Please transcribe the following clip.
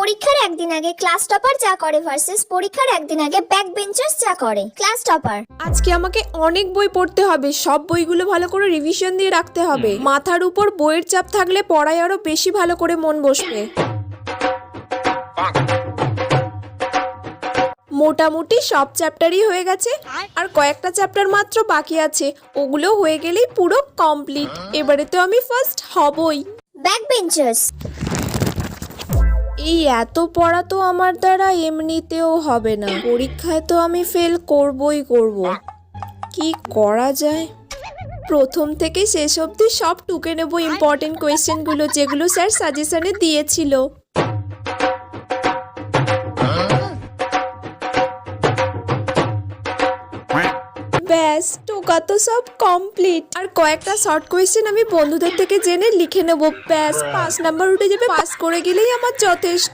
পরীক্ষার একদিন আগে ক্লাস টপার যা করে ভার্সেস পরীক্ষার একদিন আগে ব্যাক বেঞ্চার্স যা করে। ক্লাস টপার: আজকে আমাকে অনেক বই পড়তে হবে, সব বইগুলো ভালো করে রিভিশন দিয়ে রাখতে হবে। মাথার উপর বইয়ের চাপ থাকলে পড়ায় আরো বেশি ভালো করে মন বসবে। মোটামুটি সব চ্যাপ্টারই হয়ে গেছে, আর কয়েকটা চ্যাপ্টার মাত্র বাকি আছে, ওগুলো হয়ে গেলেই পুরো কমপ্লিট। এবারে তো আমি ফার্স্ট হবই। ব্যাক বেঞ্চার্স: এই এত পড়া তো আমার দ্বারা এমনিতেও হবে না, পরীক্ষায় তো আমি ফেল করবই করব। কি করা যায়? প্রথম থেকে শেষ অবধি সব টুকে নেব ইম্পর্টেন্ট কোয়েশ্চেনগুলো, যেগুলো স্যার সাজেশনে দিয়েছিল। ব্যাস, টোকা তো সব কমপ্লিট। আর কয়েকটা শর্ট কোয়েশ্চেন আমি বন্ধুদের থেকে জেনে লিখে নেব, ব্যাস 5 নাম্বার উঠে যাবে। পাস করে গেলেই আমার যথেষ্ট।